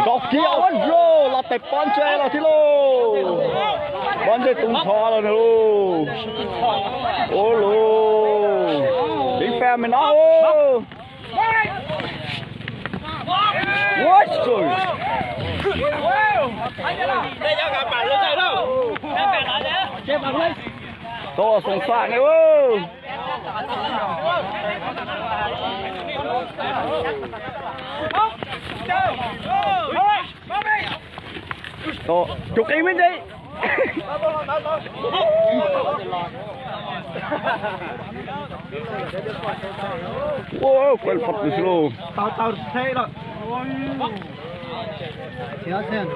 gọc kia ớt rô là tay bón chơi là thế lô bón chơi tung thò là lô ô lô đi phe mình nó ô ôi trời to sòng sạn này ơi to chụp cái bên đây wow quên phật được luôn tao thế rồi kéo xem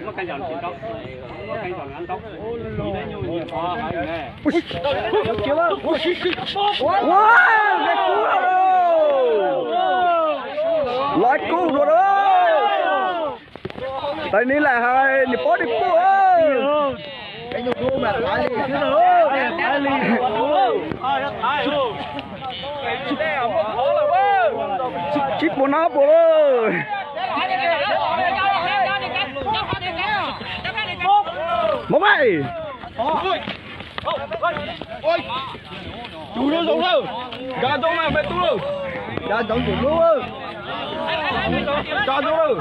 mất canh giòn chín tóc, mất canh giòn ăn tóc, đi đây nhiều nhiều to hay nghe. Kiếm ơi, wow, lấy cú rồi, lấy cú rồi đó. Đây ní là hai, đi bó đi cú ơi. Cái nhục luôn mà thái đi chứ nữa, thái đi. Chip của nó bộ ơi. Một mày. Ôi. Chú luôn giống đâu. Gà giống này phải tu luôn. Gà giống chủ luôn. Gà giống đâu.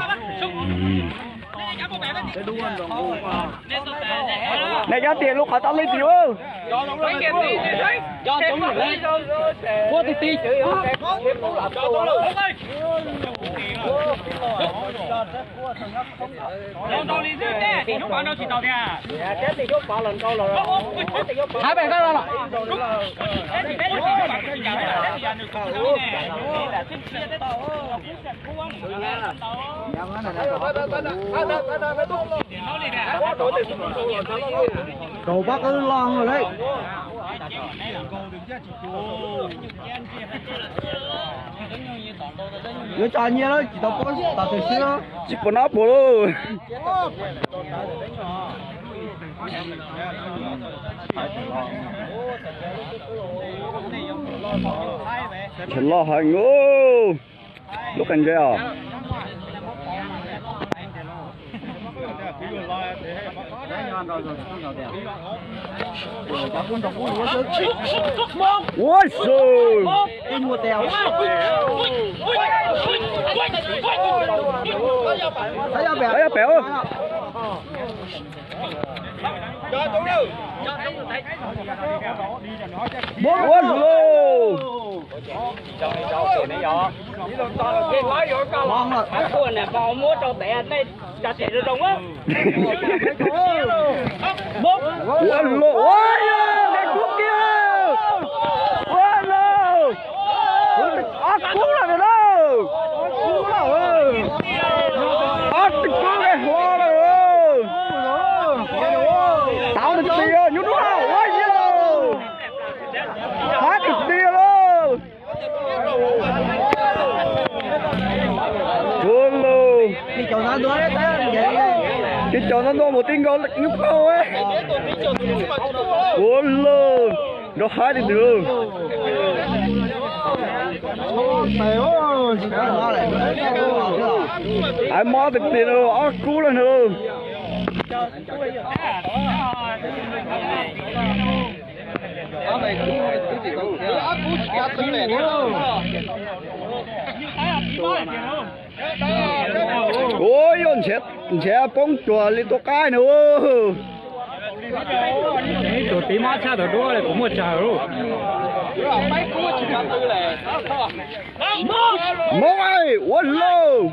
Này ra tiền lúc họ tao lấy tiền ơi. Cho giống lên. Cho giống lên. Mua tí tí chửi. Cho giống lên. Đâu đi chứ thế? Thì lúc bạn đâu chỉ tàu thế à? Chết thì lúc bảo lần câu rồi. Hai bạn cái rồi. Thế thì lúc bạn chơi nhà này thế thì nhà được câu nữa nè. Là xin chia cái tàu. Cầu bác cứ lon rồi đấy. Nhớ trò nhiều thôi, chỉ tao có tao từ xưa. Chỉ có nó bố luôn.ฉันรอหายงูลูกกันเจ้าว้าวสูงอินหัวเตียวใช้ยาแป๋วbốn quân luôn cho này gió cái nói vô câu là cái này vào mua cho tè này chặt tè được không á bốn quân luôn ôi cái cú kia quân luôn cú là được đâu cú là cú cái hoa rồi tao được tiền nhú đúng không ôi hát được tiền luôn luôn luôn cái chỗ nó đuối cái chỗ nó đuối một tiếng gol nhúc câu ấy luôn luôn nó hát được đường ai mò được tiền rồi cú lên đường ôi yon sẽ bông chùa lên tô cái nữa chỗ tí má cha đồ đua này cũng một chảo luôn mông ơi uốn lô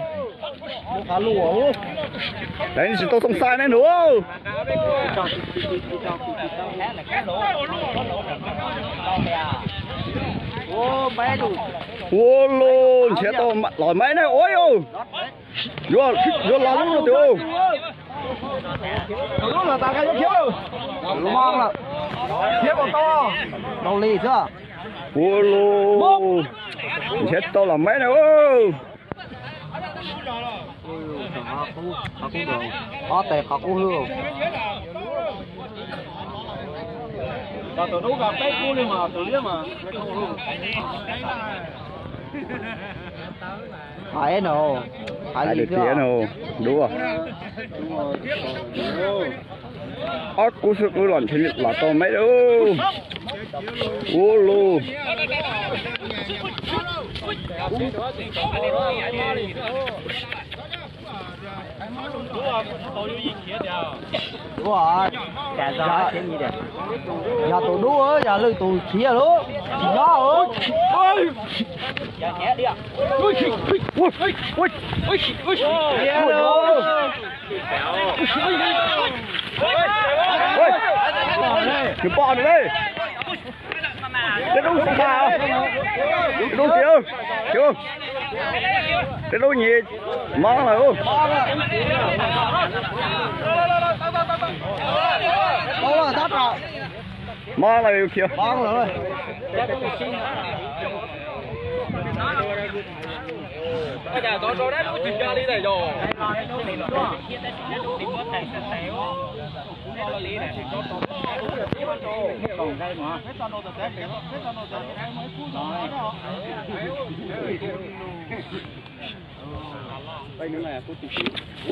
cá lùa đấy chỉ tôi không sai này nữa ô bé đủ ô lô sẽ tôi lòi máy này ôi ô vô lò luôn rồi lúc là ta cái thiếu luôn mong là thiếu còn to đầu lì chưa ô lô sẽ tôi làm máy này ô họ cũng được họ tệ họ cũng hư tao đúng gặp cái cú lên mà tự nhiên mà phải nổ phải được tía nổ đúng rồi cú sự cú loạn thì là to mấy đâu ô lô đúng rồi cả gió thế gì đấy giờ tụi đua giờ lư tụi kia luôn gió ơi giờ nhẹ đi ạ ui cái bò này đây cái đúng không vào đúng chưa chưa cái đúng gì món này luôn món này kia món rồi bây giờ tôi đã nói chuyện cho đi này rồi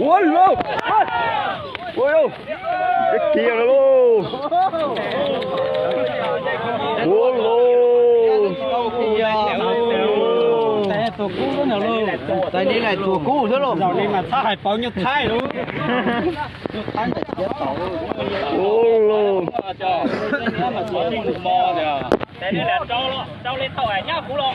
ôi lô ôi cái kia rồi lô ôi lô tổ cũ nữa nào luôn tại đây là tổ cũ nữa rồi đây mà sao hay bao nhiêu thay luôn thay là chết tổ luôn đây là trâu lên tàu nhá cũ luôn